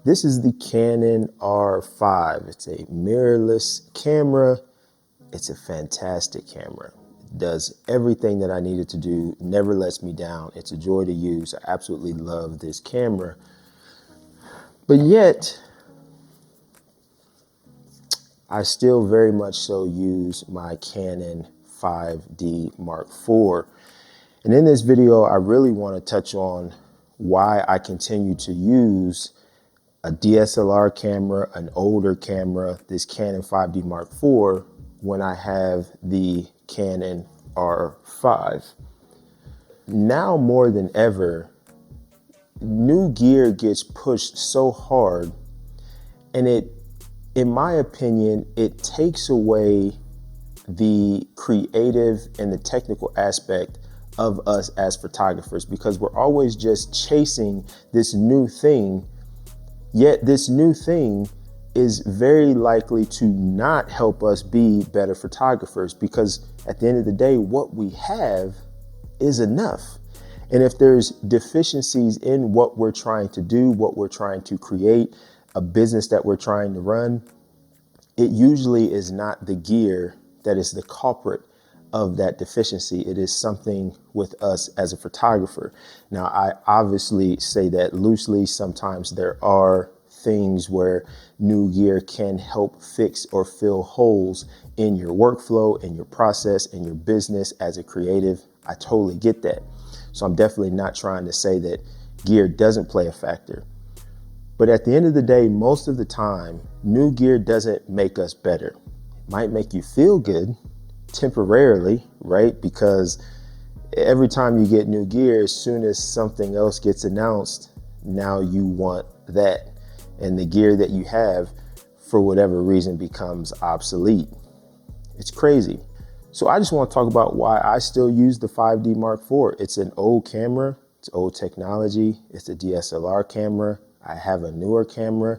This is the Canon R5. It's a mirrorless camera. It's a fantastic camera. It does everything that I needed to do, never lets me down. It's a joy to use. I absolutely love this camera. But yet, I still very much so use my Canon 5D Mark IV. And in this video, I really want to touch on why I continue to use a DSLR camera, an older camera, this Canon 5D Mark IV, when I have the Canon R5. Now more than ever, new gear gets pushed so hard, and in my opinion, it takes away the creative and the technical aspect of us as photographers, because we're always just chasing this new thing. Yet this new thing is very likely to not help us be better photographers, because at the end of the day, what we have is enough. And if there's deficiencies in what we're trying to do, what we're trying to create, a business that we're trying to run, it usually is not the gear that is the culprit of that deficiency. It is something with us as a photographer. Now, I obviously say that loosely. Sometimes there are things where new gear can help fix or fill holes in your workflow, in your process, in your business as a creative. I totally get that. So I'm definitely not trying to say that gear doesn't play a factor. But at the end of the day, most of the time, new gear doesn't make us better. It might make you feel good temporarily, right? Because every time you get new gear, as soon as something else gets announced, now you want that. And the gear that you have, for whatever reason, becomes obsolete. It's crazy. So I just want to talk about why I still use the 5D Mark IV. It's an old camera. It's old technology. It's a DSLR camera. I have a newer camera.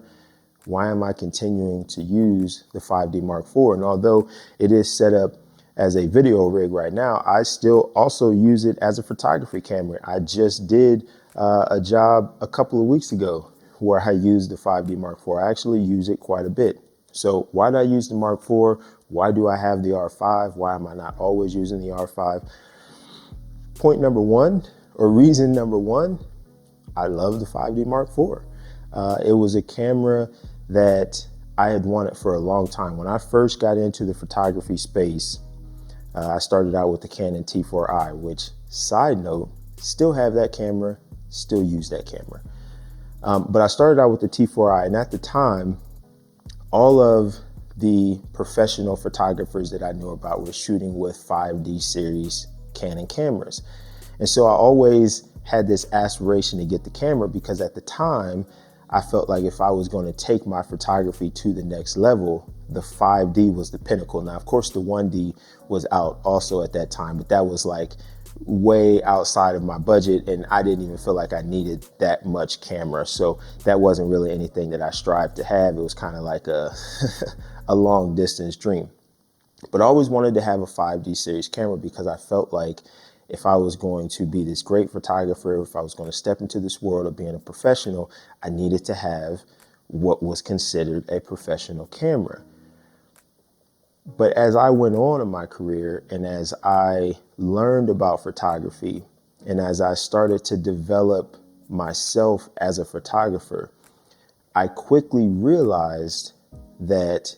Why am I continuing to use the 5D Mark IV? And although it is set up as a video rig right now, I still also use it as a photography camera. I just did a job a couple of weeks ago where I used the 5D Mark IV. I actually use it quite a bit. So why do I use the Mark IV? Why do I have the R5? Why am I not always using the R5? Point number one, or reason number one, I love the 5D Mark IV. It was a camera that I had wanted for a long time. When I first got into the photography space, I started out with the Canon T4i, which, side note, still have that camera, still use that camera. But I started out with the T4i, and at the time, all of the professional photographers that I knew about were shooting with 5D series Canon cameras. And so I always had this aspiration to get the camera, because at the time, I felt like if I was going to take my photography to the next level, the 5D was the pinnacle. Now, of course, the 1D was out also at that time, but that was like way outside of my budget, and I didn't even feel like I needed that much camera. So that wasn't really anything that I strived to have. It was kind of like a long distance dream. But I always wanted to have a 5D series camera, because I felt like if I was going to be this great photographer, if I was going to step into this world of being a professional, I needed to have what was considered a professional camera. But as I went on in my career, and as I learned about photography, and as I started to develop myself as a photographer, I quickly realized that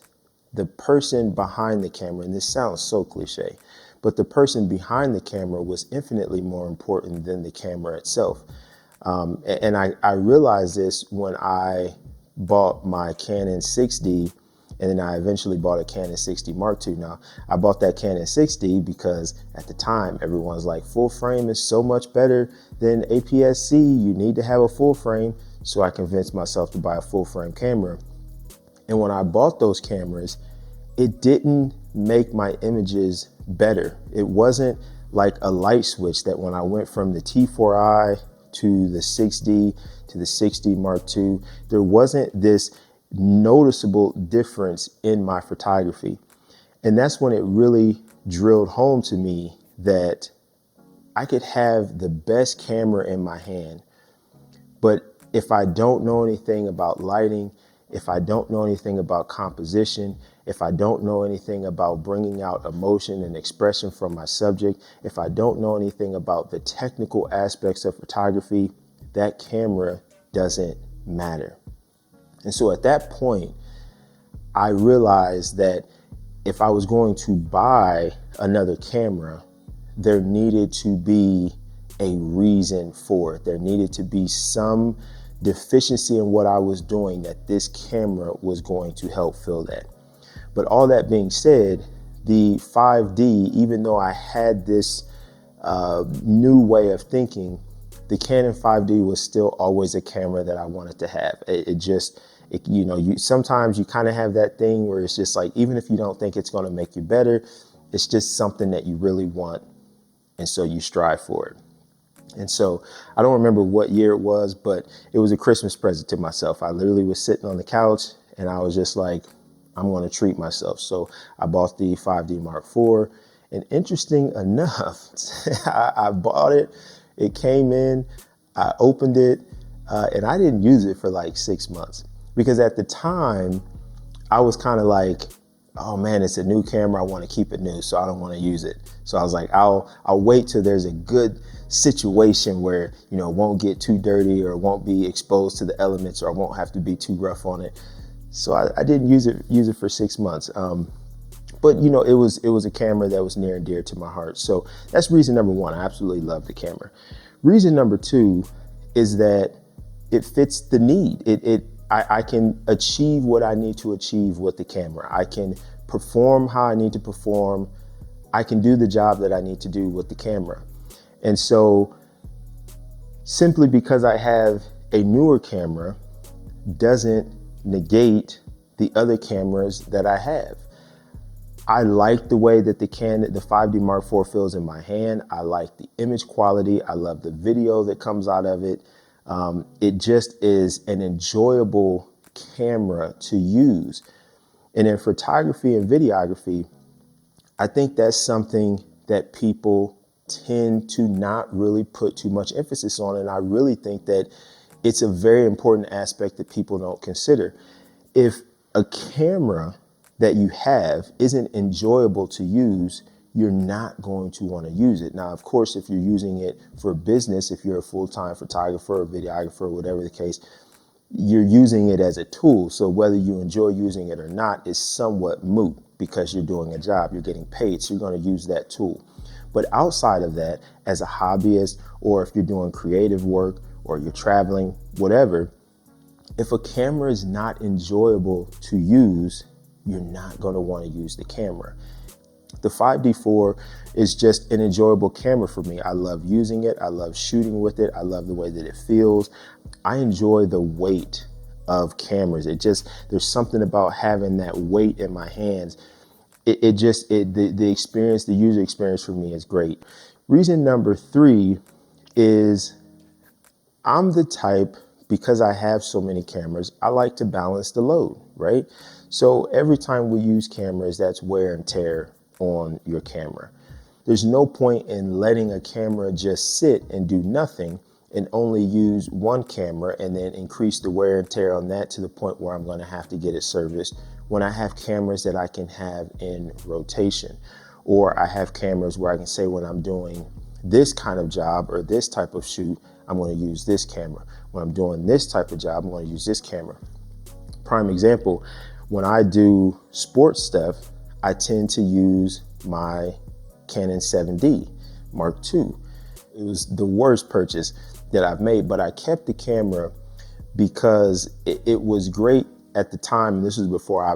the person behind the camera, and this sounds so cliche, but the person behind the camera was infinitely more important than the camera itself. And I realized this when I bought my Canon 6D, and then I eventually bought a Canon 6D Mark II. Now, I bought that Canon 6D because at the time, everyone's like, full frame is so much better than APS-C. You need to have a full frame. So I convinced myself to buy a full frame camera. And when I bought those cameras, it didn't make my images better. It wasn't like a light switch that when I went from the T4i to the 6D to the 6D Mark II, there wasn't this noticeable difference in my photography. And that's when it really drilled home to me that I could have the best camera in my hand, but If I don't know anything about lighting, if I don't know anything about composition, if I don't know anything about bringing out emotion and expression from my subject, if I don't know anything about the technical aspects of photography, that camera doesn't matter. And so at that point, I realized that if I was going to buy another camera, there needed to be a reason for it. There needed to be some deficiency in what I was doing that this camera was going to help fill that. But all that being said, the 5D, even though I had this new way of thinking, the Canon 5D was still always a camera that I wanted to have. Sometimes you kind of have that thing where it's just like, even if you don't think it's going to make you better, it's just something that you really want. And so you strive for it. And so I don't remember what year it was, but it was a Christmas present to myself. I literally was sitting on the couch and I was just like, I'm going to treat myself. So I bought the 5D Mark IV. And interesting enough, I bought it. It came in, I opened it, and I didn't use it for like 6 months. Because at the time, I was kind of like, oh man, it's a new camera. I want to keep it new, so I don't want to use it. So I was like, I'll wait till there's a good situation where, it won't get too dirty or won't be exposed to the elements or I won't have to be too rough on it. So I didn't use it for 6 months. But it was a camera that was near and dear to my heart. So that's reason number one. I absolutely love the camera. Reason number two is that it fits the need. I can achieve what I need to achieve with the camera. I can perform how I need to perform. I can do the job that I need to do with the camera. And so simply because I have a newer camera doesn't negate the other cameras that I have. I like the way that the 5D Mark IV feels in my hand. I like the image quality. I love the video that comes out of it. It just is an enjoyable camera to use. And in photography and videography, I think that's something that people tend to not really put too much emphasis on. And I really think that it's a very important aspect that people don't consider. If a camera that you have isn't enjoyable to use, you're not going to want to use it. Now, of course, if you're using it for business, if you're a full-time photographer or videographer or whatever the case, you're using it as a tool. So whether you enjoy using it or not is somewhat moot because you're doing a job, you're getting paid, so you're going to use that tool. But outside of that, as a hobbyist, or if you're doing creative work or you're traveling, whatever, if a camera is not enjoyable to use, you're not going to want to use the camera. The 5D4 is just an enjoyable camera for me. I love using it. I love shooting with it. I love the way that it feels. I enjoy the weight of cameras. There's something about having that weight in my hands. The experience, the user experience for me is great. Reason number three is I'm the type, because I have so many cameras, I like to balance the load, right? So every time we use cameras, that's wear and tear on your camera. There's no point in letting a camera just sit and do nothing and only use one camera and then increase the wear and tear on that to the point where I'm going to have to get it serviced when I have cameras that I can have in rotation. Or I have cameras where I can say when I'm doing this kind of job or this type of shoot, I'm going to use this camera. When I'm doing this type of job, I'm going to use this camera. Prime example, when I do sports stuff, I tend to use my Canon 7D Mark II. It was the worst purchase that I've made, but I kept the camera because it was great at the time. And this was before I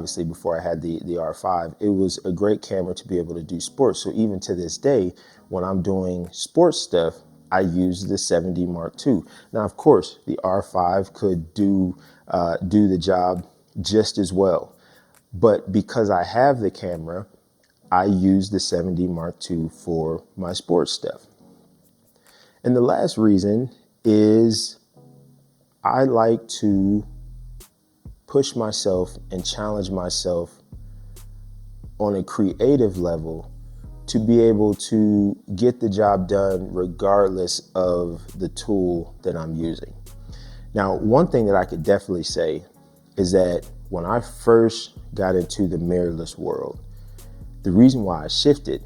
had the R5. It was a great camera to be able to do sports. So even to this day, when I'm doing sports stuff, I use the 7D Mark II. Now, of course, the R5 could do the job just as well. But because I have the camera, I use the 7D Mark II for my sports stuff. And the last reason is I like to push myself and challenge myself on a creative level to be able to get the job done regardless of the tool that I'm using. Now, one thing that I could definitely say is that when I first got into the mirrorless world, the reason why I shifted,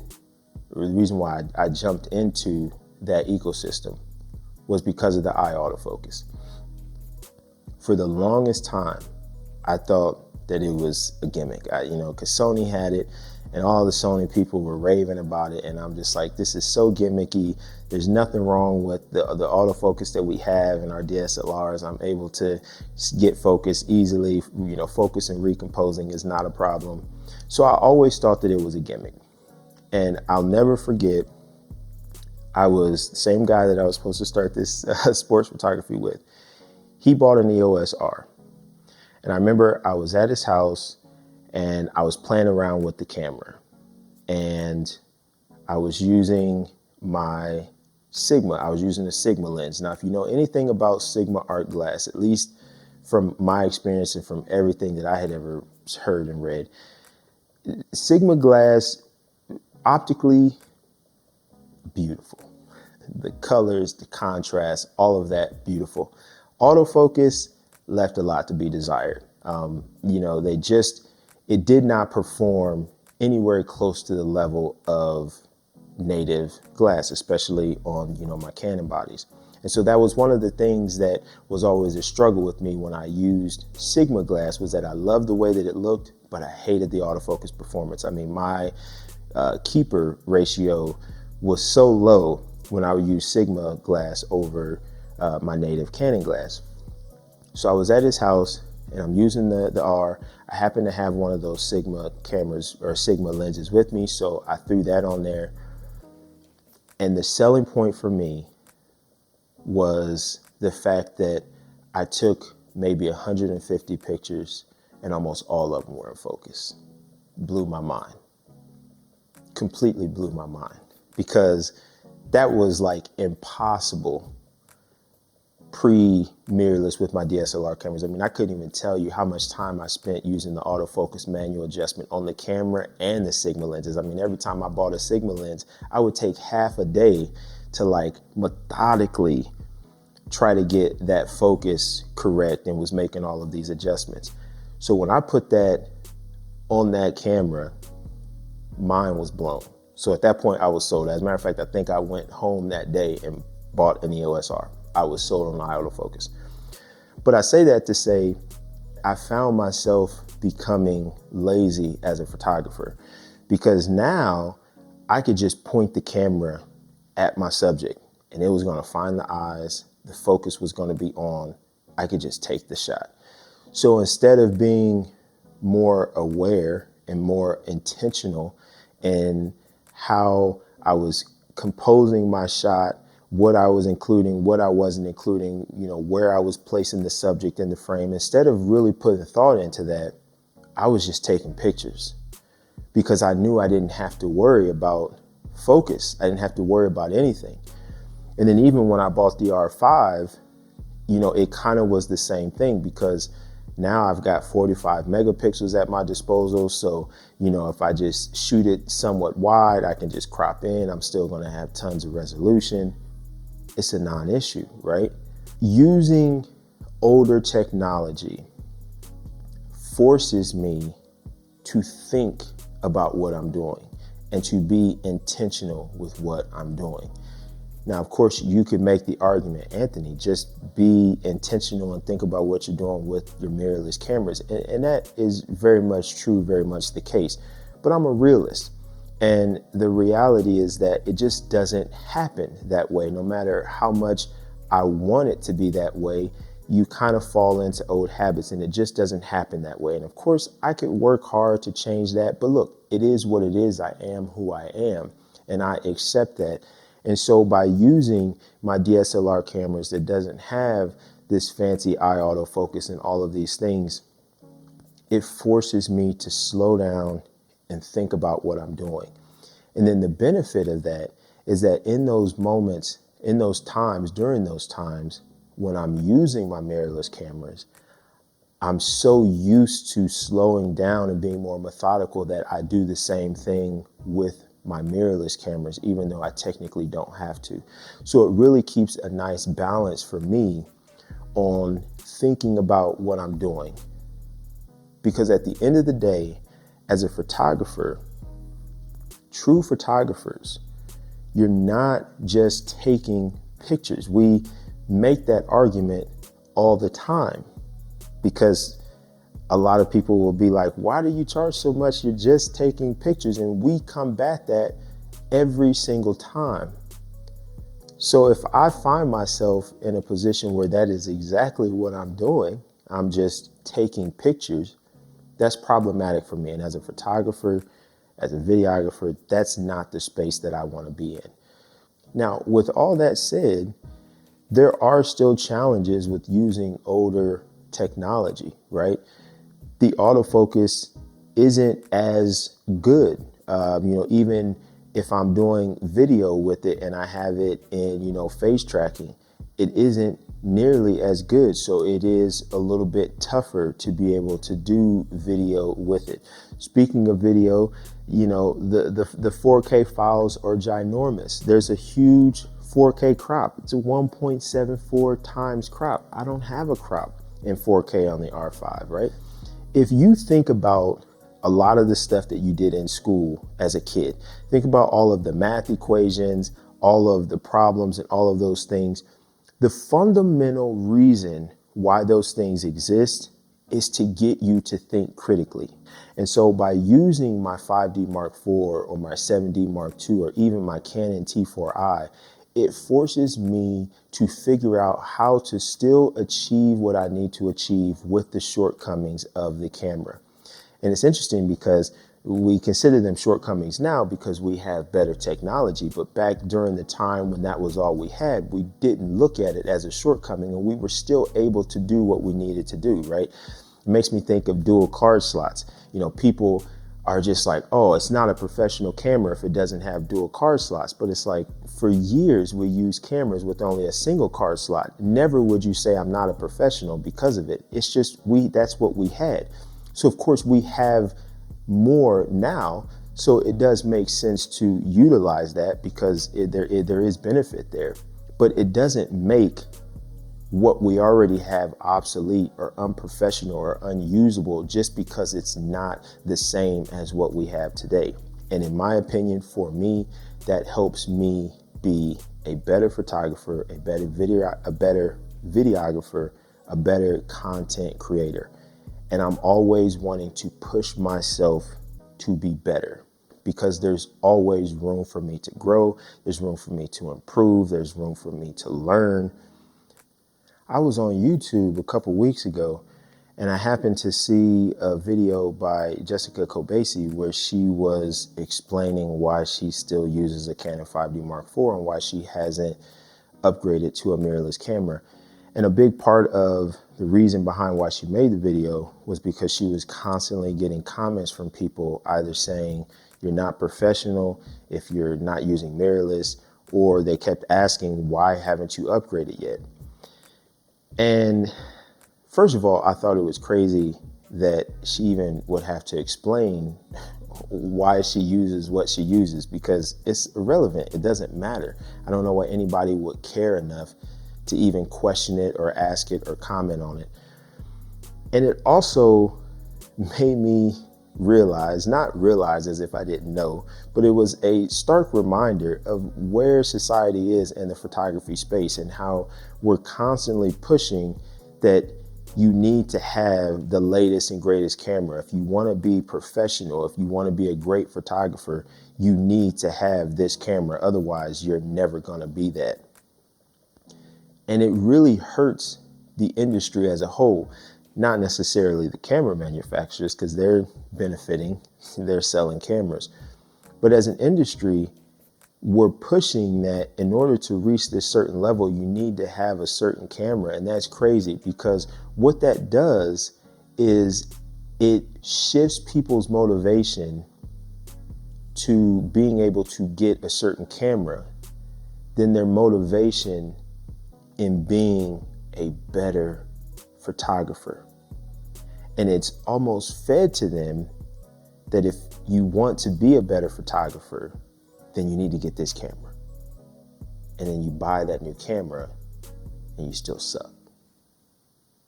or the reason why I jumped into that ecosystem was because of the eye autofocus. For the longest time, I thought that it was a gimmick, because Sony had it and all the Sony people were raving about it. And I'm just like, this is so gimmicky. There's nothing wrong with the autofocus that we have in our DSLRs. I'm able to get focus easily, focus and recomposing is not a problem. So I always thought that it was a gimmick. And I'll never forget, I was the same guy that I was supposed to start this sports photography with. He bought an EOS R. And I remember I was at his house and I was playing around with the camera. And I was using my Sigma. I was using a Sigma lens. Now, if you know anything about Sigma art glass, at least from my experience and from everything that I had ever heard and read, Sigma glass, optically beautiful. The colors, the contrast, all of that beautiful. Autofocus left a lot to be desired. It did not perform anywhere close to the level of native glass, especially on, my Canon bodies. And so that was one of the things that was always a struggle with me when I used Sigma glass, was that I loved the way that it looked, but I hated the autofocus performance. I mean, my keeper ratio was so low when I would use Sigma glass over my native Canon glass. So I was at his house and I'm using the R. I happen to have one of those Sigma cameras or Sigma lenses with me, so I threw that on there. And the selling point for me was the fact that I took maybe 150 pictures and almost all of them were in focus. Blew my mind. Completely blew my mind, because that was like impossible pre-mirrorless with my DSLR cameras. I mean, I couldn't even tell you how much time I spent using the autofocus manual adjustment on the camera and the Sigma lenses. I mean, every time I bought a Sigma lens, I would take half a day to like methodically try to get that focus correct and was making all of these adjustments. So when I put that on that camera, mine was blown. So at that point I was sold. As a matter of fact, I think I went home that day and bought an EOS R. I was sold on the autofocus. But I say that to say, I found myself becoming lazy as a photographer, because now I could just point the camera at my subject and it was going to find the eyes. The focus was going to be on. I could just take the shot. So instead of being more aware and more intentional in how I was composing my shot, what I was including, what I wasn't including, where I was placing the subject in the frame, instead of really putting thought into that, I was just taking pictures, because I knew I didn't have to worry about focus. I didn't have to worry about anything. And then even when I bought the R5, it kind of was the same thing, because now I've got 45 megapixels at my disposal. So, if I just shoot it somewhat wide, I can just crop in. I'm still going to have tons of resolution. It's a non-issue, right? Using older technology forces me to think about what I'm doing and to be intentional with what I'm doing. Now, of course, you could make the argument, Anthony, just be intentional and think about what you're doing with your mirrorless cameras. And that is very much true, very much the case. But I'm a realist. And the reality is that it just doesn't happen that way. No matter how much I want it to be that way, you kind of fall into old habits and it just doesn't happen that way. And of course, I could work hard to change that. But look, it is what it is. I am who I am, and I accept that. And so by using my DSLR cameras that doesn't have this fancy eye autofocus and all of these things, it forces me to slow down and think about what I'm doing. And then the benefit of that is that in those moments, in those times, during those times, when I'm using my mirrorless cameras, I'm so used to slowing down and being more methodical that I do the same thing with my mirrorless cameras, even though I technically don't have to. So it really keeps a nice balance for me on thinking about what I'm doing. Because at the end of the day, as a photographer, true photographers, you're not just taking pictures. We make that argument all the time because a lot of people will be like, why do you charge so much? You're just taking pictures. And we combat that every single time. So if I find myself in a position where that is exactly what I'm doing, I'm just taking pictures, that's problematic for me. And as a photographer, as a videographer, that's not the space that I want to be in. Now, with all that said, there are still challenges with using older technology, right? The autofocus isn't as good. Even if I'm doing video with it and I have it in, face tracking, it isn't nearly as good. So it is a little bit tougher to be able to do video with it. Speaking of video, the 4K files are ginormous. There's a huge 4K crop. It's a 1.74 times crop. I don't have a crop in 4K on the R5, right? If you think about a lot of the stuff that you did in school as a kid, think about all of the math equations, all of the problems and all of those things. The fundamental reason why those things exist is to get you to think critically. And so by using my 5D Mark IV or my 7D Mark II or even my Canon T4i, it forces me to figure out how to still achieve what I need to achieve with the shortcomings of the camera. And it's interesting because we consider them shortcomings now because we have better technology. But back during the time when that was all we had, we didn't look at it as a shortcoming and we were still able to do what we needed to do, right? It makes me think of dual card slots. People are just like, oh, it's not a professional camera if it doesn't have dual card slots. But it's like, for years, we used cameras with only a single card slot. Never would you say I'm not a professional because of it. It's just that's what we had. So of course we have more now. So it does make sense to utilize that because there is benefit there, but it doesn't make what we already have obsolete or unprofessional or unusable just because it's not the same as what we have today. And in my opinion, for me, that helps me be a better photographer, a better videographer, a better content creator. And I'm always wanting to push myself to be better because there's always room for me to grow. There's room for me to improve. There's room for me to learn. I was on YouTube a couple weeks ago and I happened to see a video by Jessica Kobasi where she was explaining why she still uses a Canon 5D Mark IV and why she hasn't upgraded to a mirrorless camera. And a big part of the reason behind why she made the video was because she was constantly getting comments from people either saying you're not professional if you're not using mirrorless, or they kept asking, why haven't you upgraded yet? And first of all, I thought it was crazy that she even would have to explain why she uses what she uses because it's irrelevant. It doesn't matter. I don't know why anybody would care enough to even question it or ask it or comment on it. And it also made me not realize as if I didn't know, but it was a stark reminder of where society is in the photography space and how we're constantly pushing that you need to have the latest and greatest camera. If you want to be professional, if you want to be a great photographer, you need to have this camera. Otherwise, you're never going to be that. And it really hurts the industry as a whole, not necessarily the camera manufacturers because they're benefiting, they're selling cameras. But as an industry, we're pushing that in order to reach this certain level, you need to have a certain camera. And that's crazy because what that does is it shifts people's motivation to being able to get a certain camera, then their motivation in being a better photographer. And it's almost fed to them that if you want to be a better photographer, then you need to get this camera. And then you buy that new camera and you still suck.